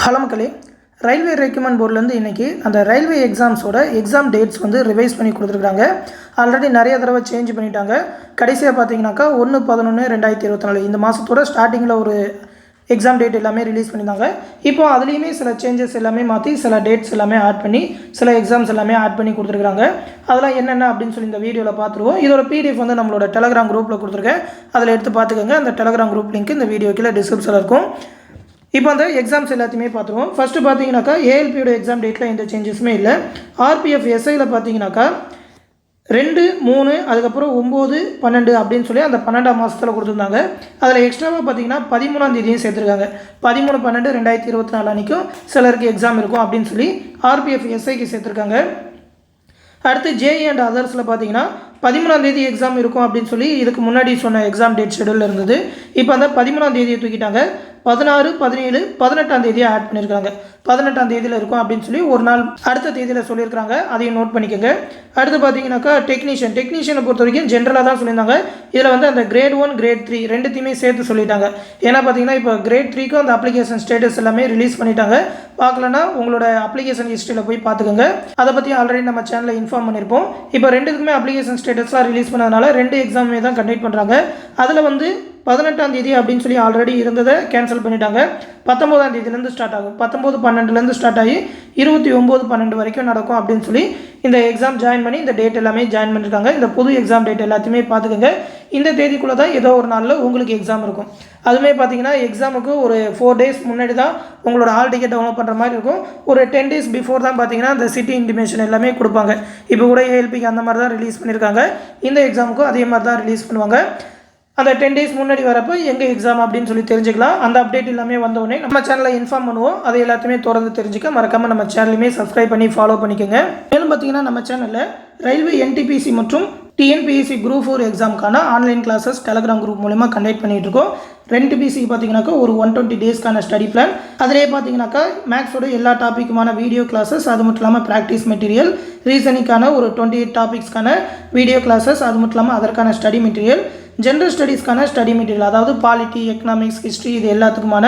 Hello மக்களே, railway recruitment போர்ட்லேருந்து இன்றைக்கி அந்த ரயில்வே எக்ஸாம்ஸோட எக்ஸாம் டேட்ஸ் வந்து ரிவைஸ் பண்ணி கொடுத்துருக்காங்க. ஆல்ரெடி நிறைய தடவை சேஞ்ச் பண்ணிட்டாங்க. கடைசியாக பார்த்தீங்கன்னாக்கா 1/11/2024 இந்த மாதத்தோட ஸ்டார்டிங்கில் ஒரு எக்ஸாம் டேட் எல்லாமே ரிலீஸ் பண்ணியிருந்தாங்க. இப்போ அதுலேயுமே சில சேஞ்சஸ் எல்லாமே மாற்றி சில டேட்ஸ் எல்லாமே ஆட் பண்ணி சில எக்ஸாம்ஸ் எல்லாமே ஆட் பண்ணி கொடுத்துருக்காங்க. அதெல்லாம் என்னென்ன அப்படின்னு சொல்லி இந்த வீடியோவில் பார்த்துருவோம். இதோட பிடிஎஃப் வந்து நம்மளோட டெலகிராம் குரூப்பில் கொடுத்துருக்கேன். அதில் எடுத்து பார்த்துக்கோங்க. அந்த டெலகிராம் குரூப் லிங்க் இந்த வீடியோ கீழே டிஸ்கிரிப்ஷனில் இருக்கும். இப்போ அந்த எக்ஸாம்ஸ் எல்லாத்தையுமே பார்த்துருவோம். ஃபஸ்ட்டு பார்த்தீங்கன்னாக்கா ஏஎல்பியோட எக்ஸாம் டேட்டில் எந்த சேஞ்சஸுமே இல்லை. ஆர்பிஎஃப் எஸ்ஐயில் பார்த்தீங்கன்னாக்கா 2, 3 அதுக்கப்புறம் 9, 12 அப்படின்னு சொல்லி அந்த 12ஆம் மாதத்தில் கொடுத்துருந்தாங்க. அதில் எக்ஸ்ட்ராவாக பார்த்தீங்கன்னா 13ஆம் தேதியும் சேர்த்துருக்காங்க. 13/12/2024 அன்றைக்கும் சிலருக்கு எக்ஸாம் இருக்கும் அப்படின்னு சொல்லி ஆர்பிஎஃப் எஸ்ஐக்கு சேர்த்துருக்காங்க. அடுத்து ஜேஇ அண்ட் அதர்ஸில் பார்த்தீங்கன்னா 13ஆம் தேதி எக்ஸாம் இருக்கும் அப்படின்னு சொல்லி இதுக்கு முன்னாடி சொன்ன எக்ஸாம் டேட் ஷெடியூலில் இருந்தது. இப்போ அந்த 13ஆம் தேதியை தூக்கிட்டாங்க. 16, 17, 18ஆம் தேதியை ஆட் பண்ணியிருக்காங்க. 18ஆம் தேதியில் இருக்கும் அப்படின்னு சொல்லி ஒரு நாள் அடுத்த தேதியில் சொல்லியிருக்காங்க. அதையும் நோட் பண்ணிக்கோங்க. அடுத்து பார்த்தீங்கன்னாக்கா டெக்னீஷியனை பொறுத்த வரைக்கும் ஜென்ரலாக தான் சொல்லியிருந்தாங்க. இதில் வந்து அந்த கிரேட் 1, கிரேட் 3 ரெண்டுத்தையுமே சேர்த்து சொல்லிட்டாங்க. ஏன்னா பார்த்தீங்கன்னா இப்போ கிரேட் 3க்கும் அந்த அப்ளிகேஷன் ஸ்டேட்டஸ் எல்லாமே ரிலீஸ் பண்ணிட்டாங்க. பார்க்கலன்னா உங்களோட அப்ளிகேஷன் ஹிஸ்ட்ரியில் போய் பார்த்துக்கோங்க. அதை பற்றி ஆல்ரெடி நம்ம சேனலில் இன்ஃபார்ம் பண்ணியிருப்போம். இப்போ ரெண்டுக்குமே அப்ளிகேஷன் ஸ்டேட்டஸ்லாம் ரிலீஸ் பண்ணதுனால 2 எக்ஸாமே தான் கண்டக்ட் பண்ணுறாங்க. அதில் வந்து 18ஆம் தேதி அப்படின்னு சொல்லி ஆல்ரெடி இருந்ததை கேன்சல் பண்ணிட்டாங்க. 19ஆம் தேதியிலேருந்து ஸ்டார்ட் ஆகும். 19/12 ஸ்டார்ட் ஆகி 29/12 வரைக்கும் நடக்கும் அப்படின்னு சொல்லி இந்த எக்ஸாம் ஜாயின் பண்ணி இந்த டேட் எல்லாமே ஜாயின் பண்ணியிருக்காங்க. இந்த புது எக்ஸாம் டேட் எல்லாத்தையுமே பார்த்துக்கோங்க. இந்த தேதிக்குள்ளே தான் ஏதோ ஒரு நாளில் உங்களுக்கு எக்ஸாம் இருக்கும். அதுவுமே பார்த்தீங்கன்னா எக்ஸாமுக்கு ஒரு 4 days முன்னாடி தான் உங்களோட ஹால் டிக்கெட் டவுன்லோட் பண்ணுற மாதிரி இருக்கும். ஒரு 10 days பிஃபோர் தான் பார்த்தீங்கன்னா அந்த சிட்டி இன்டிமேஷன் எல்லாமே கொடுப்பாங்க. இப்போ கூட ஏஎல்பிக்கு அந்த மாதிரி தான் ரிலீஸ் பண்ணியிருக்காங்க. இந்த எக்ஸாமுக்கும் அதே மாதிரி தான் ரிலீஸ் பண்ணுவாங்க. அந்த 10 days முன்னாடி வரப்போ எங்கே எக்ஸாம் அப்படின்னு சொல்லி தெரிஞ்சுக்கலாம். அந்த அப்டேட் எல்லாமே வந்தோடனே நம்ம சேனலில் இன்ஃபார்ம் பண்ணுவோம். அதை எல்லாத்தையுமே தொடர்ந்து தெரிஞ்சுக்க மறக்காமல் நம்ம சேனலுமே சப்ஸ்கிரைப் பண்ணி ஃபாலோ பண்ணிக்கோங்க. மேலும் பார்த்தீங்கன்னா நம்ம சேனலில் ரயில்வே என்டிபிசி மற்றும் டிஎன்பிஎஸ்சி குரூப் 4 எக்ஸாமுக்கான ஆன்லைன் கிளாஸஸ் டெலகிராம் குரூப் மூலமா கண்டக்ட் பண்ணிட்டு இருக்கோம். என்டிபிசிக்கு பார்த்தீங்கன்னாக்கா ஒரு 120 daysக்கான ஸ்டடி பிளான். அதிலே பார்த்தீங்கன்னாக்கா மேக்ஸோட எல்லா டாப்பிக்குமான வீடியோ கிளாஸஸ், அது மட்டும் இல்லாமல் ப்ராக்டிஸ் மெட்டீரியல், ரீசனிங்கான ஒரு 28 டாபிக்ஸ்க்கான வீடியோ கிளாஸஸ், அது மட்டும் இல்லாமல் அதற்கான ஸ்டடி மெட்டீரியல், ஜென்ரல் ஸ்டடீஸ்க்கான ஸ்டடி மெட்டீரியல், அதாவது பாலிட்டி, எக்கனாமிக்ஸ், ஹிஸ்ட்ரி இது எல்லாத்துக்குமான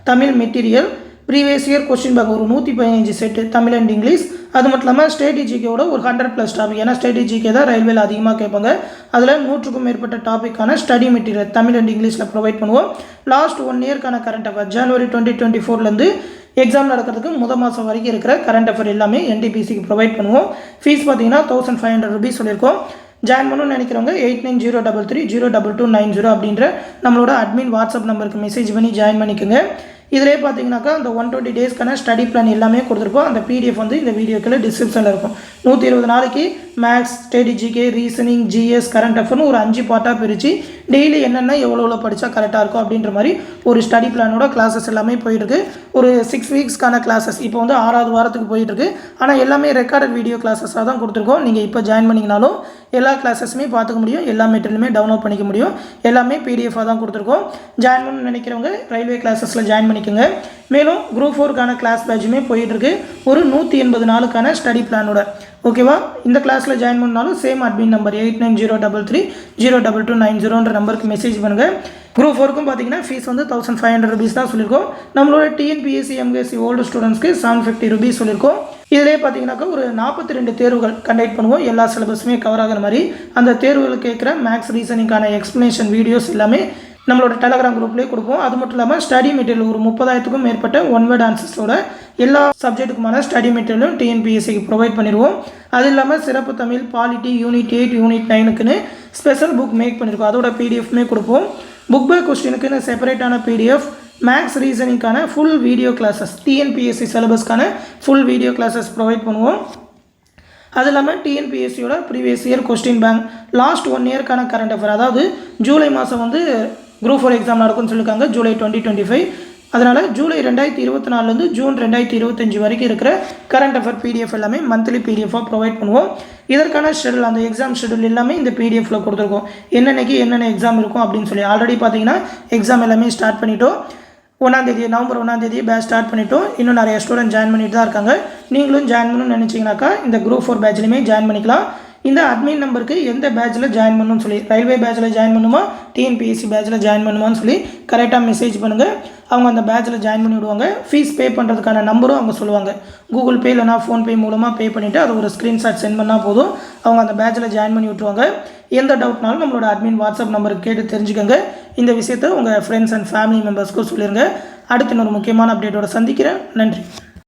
Tamil material, previous year question bank ஒரு 115 செட்டு தமிழ் அண்ட் இங்கிலீஷ், அது மட்டும் இல்லாமல் ஸ்ட்ராட்டஜிக்கோட ஒரு 100+ டாபிக். ஏன்னா ஸ்ட்ராட்டஜிக்கே தான் ரயில்வேல அதிகமாக கேட்பாங்க. அதில் 100க்கும் மேற்பட்ட டாப்பிக்கான ஸ்டடி மெட்டீரியல் தமிழ் அண்ட் இங்கிலீஷில் ப்ரொவைட் பண்ணுவோம். லாஸ்ட் 1 இயர்க்கான கரண்ட் அஃபேர் ஜனவரி 2024லேருந்து எக்ஸாம் நடக்கிறதுக்கு முதல் மாதம் வரைக்கும் இருக்கிற கரண்ட் அஃபேர் எல்லாமே என்டிபிசிக்கு ப்ரொவைட் பண்ணுவோம். ஃபீஸ் பார்த்தீங்கன்னா 1500 rupees சொல்லியிருக்கோம். ஜாயின் பண்ணணும்னு நினைக்கிறவங்க 8903302290 அப்படின்ற நம்மளோட அட்மின் வாட்ஸ்அப் நம்பருக்கு மெசேஜ் பண்ணி ஜாயின் பண்ணிக்கோங்க. இதிலே பார்த்தீங்கன்னாக்கா அந்த 120 daysக்கான ஸ்டடி பிளான் எல்லாமே கொடுத்துருப்போம். அந்த பிடிஎஃப் வந்து இந்த வீடியோக்குள்ள டிஸ்கிரிப்ஷனில் இருக்கும். 120 நாளைக்கு மேக்ஸ், ஸ்ட்ராட்டஜிக்கே, ரீசனிங், ஜிஎஸ், கரண்ட் அஃபேர்னு ஒரு 5 பார்ட்டாக பிரித்து டெய்லி என்னென்ன எவ்வளோ படித்தா கரெக்டாக இருக்கும் அப்படின்ற மாதிரி ஒரு ஸ்டடி பிளானோட கிளாஸஸ் எல்லாமே போயிட்டுருக்கு. ஒரு 6 weeksக்கான கிளாஸஸ் இப்போ வந்து 6வது வாரத்துக்கு போயிட்டுருக்கு. ஆனால் எல்லாமே ரெக்கார்டட் வீடியோ கிளாஸஸாக தான் கொடுத்துருக்கோம். நீங்கள் இப்போ ஜாயின் பண்ணிங்கனாலும் எல்லா கிளாஸஸுமே பார்த்துக்க முடியும். எல்லா மெட்டீரியலுமே டவுன்லோட் பண்ணிக்க முடியும். எல்லாமே பிடிஎஃபாக தான் கொடுத்துருக்கோம். ஜாயின் பண்ணணும்னு நினைக்கிறவங்க ரயில்வே கிளாஸஸில் ஜாயின் பண்ணிக்கோங்க. மேலும் குரூப் 4க்கான கிளாஸ் பேட்சுமே போயிட்டுருக்கு. ஒரு 180 நாளுக்கான ஸ்டடி பிளானோட. ஓகேவா? இந்த கிளாஸில் ஜாயின் பண்ணாலும் சேம் அட்மின் நம்பர் 8903302290 நம்பருக்கு மெசேஜ் பண்ணுங்கள். குரூப் 4க்கும் பார்த்தீங்கன்னா ஃபீஸ் வந்து 1500 rupees தான் சொல்லியிருக்கோம். நம்மளோட டிஎன்பிஎஸ்சி எம்எஸ்சி ஓல்டு ஸ்டூடெண்ட்ஸ்க்கு 750 rupees சொல்லியிருக்கோம். இதிலே பார்த்தீங்கன்னாக்கா ஒரு 42 தேர்வுகள் கண்டக்ட் பண்ணுவோம். எல்லா சிலபஸுமே கவர் ஆகிற மாதிரி அந்த தேர்வுகள் கேட்குற மேக்ஸ், ரீசனிங்கான எக்ஸ்ப்ளனேஷன் வீடியோஸ் எல்லாமே நம்மளோட டெலகிராம் குரூப்லேயே கொடுப்போம். அது மட்டும் இல்லாமல் ஸ்டடி மெட்டீரியல் ஒரு 30,000க்கும் மேற்பட்ட 1 word ஆன்சர்ஸோட எல்லா சப்ஜெக்ட்டுக்குமான ஸ்டடி மெட்டீரியலும் டிஎன்பிஎஸ்சிக்கு ப்ரொவைட் பண்ணிடுவோம். அது இல்லாமல் சிறப்பு தமிழ், பாலிட்டி, யூனிட் 8, யூனிட் 9க்குன்னு ஸ்பெஷல் புக் மேக் பண்ணியிருக்கோம். அதோட பிடிஎஃப்மே கொடுப்போம். புக் பை கொஸ்டினுக்குன்னு செப்பரேட்டான பிடிஎஃப், மேக்ஸ், ரீசனிங்கான ஃபுல் வீடியோ கிளாஸஸ், டிஎன்பிஎஸ்சி சிலபஸ்க்கான ஃபுல் வீடியோ கிளாஸஸ் ப்ரொவைட் பண்ணுவோம். அது இல்லாமல் டிஎன்பிஎஸ்சியோட previous year question bank, last 1 இயர்க்கான கரண்ட் அஃபேர், அதாவது ஜூலை மாதம் வந்து குரூப் 4 எக்ஸாம் நடக்கும்னு சொல்லியிருக்காங்க. ஜூலை 2025. அதனால் ஜூலை 2024லேருந்து ஜூன் 2025 வரைக்கும் இருக்கிற கரண்ட் அஃபேர் பிடிஎஃப் எல்லாமே மந்த்லி பிடிஎஃபாக ப்ரொவைட் பண்ணுவோம். இதற்கான ஷெடியூல், அந்த எக்ஸாம் ஷெடியூல் எல்லாமே இந்த பிடிஎஃபில் கொடுத்துருக்கோம். என்னென்னைக்கு என்னென்ன எக்ஸாம் இருக்கும் அப்படின்னு சொல்லி ஆல்ரெடி பார்த்தீங்கன்னா எக்ஸாம் எல்லாமே ஸ்டார்ட் பண்ணிட்டோம். 1ஆம் தேதி நவம்பர் 1ஆம் தேதி பேட்ச் ஸ்டார்ட் பண்ணிட்டோம். இன்னும் நிறைய ஸ்டூடெண்ட் ஜாயின் பண்ணிட்டு தான் இருக்காங்க. நீங்களும் ஜாயின் பண்ணணும்னு நினச்சிங்கனாக்கா இந்த குரூப் 4 பேட்ச்லையுமே ஜாயின் பண்ணிக்கலாம். இந்த அட்மின் நம்பருக்கு எந்த பேட்சில் ஜாயின் பண்ணணும்னு சொல்லி, ரயில்வே பேட்சில் ஜாயின் பண்ணுமா டிஎன்பிஎஸ்சி பேட்சில் ஜாயின் பண்ணுமான்னு சொல்லி கரெக்டாக மெசேஜ் பண்ணுங்கள். அவங்க அந்த பேட்சில் ஜாயின் பண்ணி விடுவாங்க. ஃபீஸ் பே பண்ணுறதுக்கான நம்பரும் அவங்க சொல்லுவாங்க. கூகுள் பே இல்லைனா ஃபோன்பே மூலமாக பே பண்ணிவிட்டு அது ஒரு ஸ்க்ரீன்ஷாட் சென்ட் பண்ணால் போதும், அவங்க அந்த பேட்சில் ஜாயின் பண்ணி விட்டுருவாங்க. எந்த டவுட்னாலும் நம்மளோட அட்மின் வாட்ஸ்அப் நம்பருக்கு கேட்டு தெரிஞ்சுக்கோங்க. இந்த விஷயத்தை உங்கள் ஃப்ரெண்ட்ஸ் அண்ட் ஃபேமிலி மெம்பர்ஸ்க்கும் சொல்லிடுங்க. அடுத்து இன்னொரு முக்கியமான அப்டேட்டோட சந்திக்கிறேன். நன்றி.